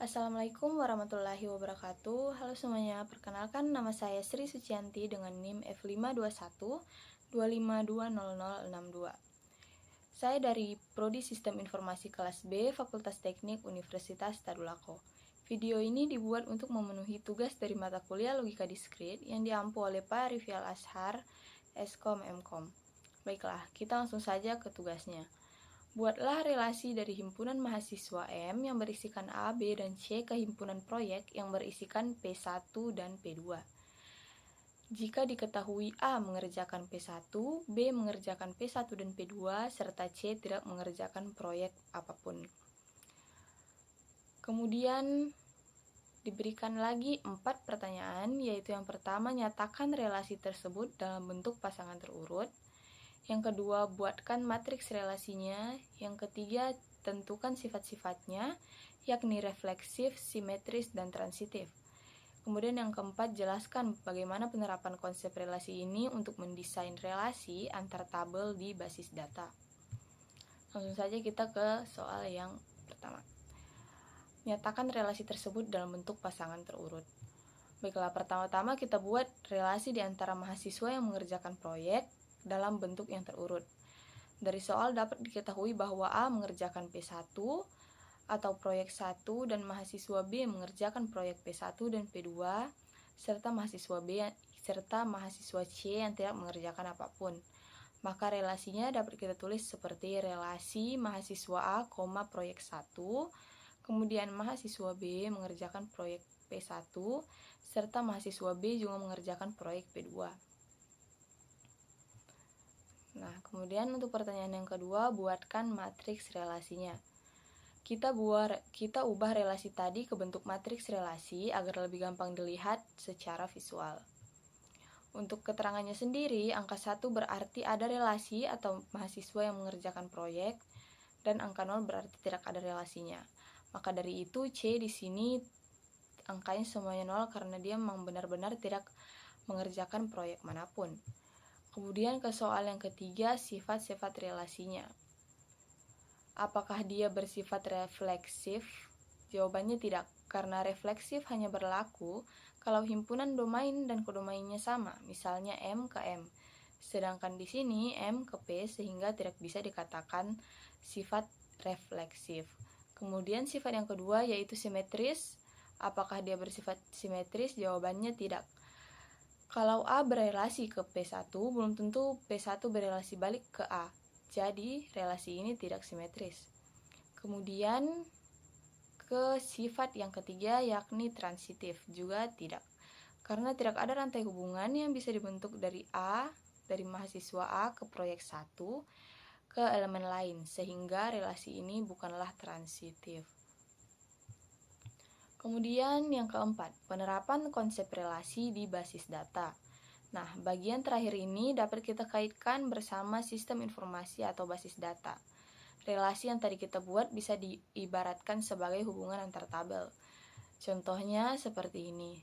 Assalamualaikum warahmatullahi wabarakatuh. Halo semuanya, perkenalkan nama saya Sri Sucianti dengan NIM F521 2520062. Saya dari Prodi Sistem Informasi kelas B, Fakultas Teknik Universitas Tadulako. Video ini dibuat untuk memenuhi tugas dari mata kuliah Logika Diskrit yang diampu oleh Pak Rivial Ashar, Eskom Mkom. Baiklah, kita langsung saja ke tugasnya. Buatlah relasi dari himpunan mahasiswa M yang berisikan A, B, dan C ke himpunan proyek yang berisikan P1 dan P2. Jika diketahui A mengerjakan P1, B mengerjakan P1 dan P2, serta C tidak mengerjakan proyek apapun. Kemudian diberikan lagi 4 pertanyaan, yaitu yang pertama, nyatakan relasi tersebut dalam bentuk pasangan terurut. Yang kedua, buatkan matriks relasinya. Yang ketiga, tentukan sifat-sifatnya, yakni refleksif, simetris, dan transitif. Kemudian yang keempat, jelaskan bagaimana penerapan konsep relasi ini untuk mendesain relasi antar tabel di basis data. Langsung saja kita ke soal yang pertama. Nyatakan relasi tersebut dalam bentuk pasangan terurut. Baiklah, pertama-tama kita buat relasi di antara mahasiswa yang mengerjakan proyek dalam bentuk yang terurut. Dari soal dapat diketahui bahwa A mengerjakan P1 atau proyek 1 dan mahasiswa B mengerjakan proyek P1 dan P2 serta mahasiswa C yang tidak mengerjakan apapun. Maka relasinya dapat kita tulis seperti relasi mahasiswa A, proyek 1, kemudian mahasiswa B mengerjakan proyek P1 serta mahasiswa B juga mengerjakan proyek P2. Nah, kemudian untuk pertanyaan yang kedua, buatkan matriks relasinya. Kita ubah relasi tadi ke bentuk matriks relasi agar lebih gampang dilihat secara visual. Untuk keterangannya sendiri, angka 1 berarti ada relasi atau mahasiswa yang mengerjakan proyek, dan angka 0 berarti tidak ada relasinya. Maka dari itu C di sini angkanya semuanya 0 karena dia memang benar-benar tidak mengerjakan proyek manapun. Kemudian ke soal yang ketiga, sifat-sifat relasinya. Apakah dia bersifat refleksif? Jawabannya tidak, karena refleksif hanya berlaku kalau himpunan domain dan kodomainnya sama, misalnya M ke M. Sedangkan di sini M ke P sehingga tidak bisa dikatakan sifat refleksif. Kemudian sifat yang kedua yaitu simetris. Apakah dia bersifat simetris? Jawabannya tidak. Kalau A berelasi ke P1, belum tentu P1 berelasi balik ke A. Jadi, relasi ini tidak simetris. Kemudian, ke sifat yang ketiga yakni transitif, juga tidak. Karena tidak ada rantai hubungan yang bisa dibentuk dari mahasiswa A ke proyek 1 ke elemen lain, sehingga relasi ini bukanlah transitif. Kemudian yang keempat, penerapan konsep relasi di basis data. Nah, bagian terakhir ini dapat kita kaitkan bersama sistem informasi atau basis data. Relasi yang tadi kita buat bisa diibaratkan sebagai hubungan antar tabel. Contohnya seperti ini.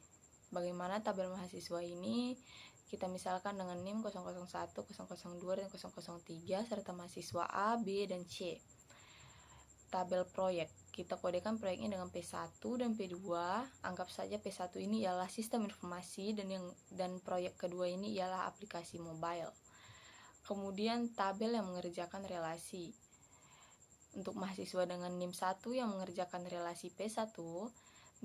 Bagaimana tabel mahasiswa ini kita misalkan dengan NIM 001, 002, dan 003 serta mahasiswa A, B, dan C. Tabel proyek. Kita kodekan proyeknya dengan P1 dan P2. Anggap saja P1 ini ialah sistem informasi dan proyek kedua ini ialah aplikasi mobile. Kemudian tabel yang mengerjakan relasi. Untuk mahasiswa dengan NIM 1 yang mengerjakan relasi P1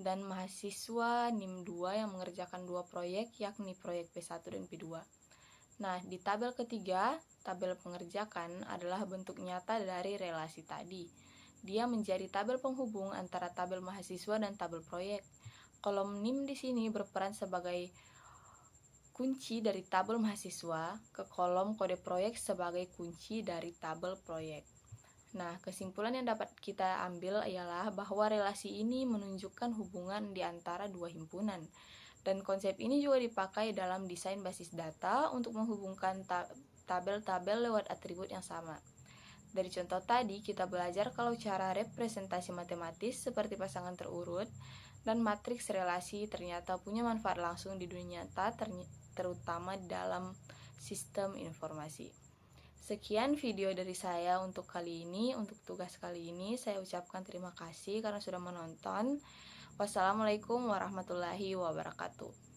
dan mahasiswa NIM 2 yang mengerjakan dua proyek yakni proyek P1 dan P2. Nah, di tabel ketiga, tabel pengerjakan adalah bentuk nyata dari relasi tadi. Dia menjadi tabel penghubung antara tabel mahasiswa dan tabel proyek. Kolom NIM di sini berperan sebagai kunci dari tabel mahasiswa ke kolom kode proyek sebagai kunci dari tabel proyek. Nah, kesimpulan yang dapat kita ambil ialah bahwa relasi ini menunjukkan hubungan di antara dua himpunan. Dan konsep ini juga dipakai dalam desain basis data untuk menghubungkan tabel-tabel lewat atribut yang sama. Dari contoh tadi, kita belajar kalau cara representasi matematis seperti pasangan terurut dan matriks relasi ternyata punya manfaat langsung di dunia nyata, terutama dalam sistem informasi. Sekian video dari saya untuk kali ini. Untuk tugas kali ini saya ucapkan terima kasih karena sudah menonton. Wassalamualaikum warahmatullahi wabarakatuh.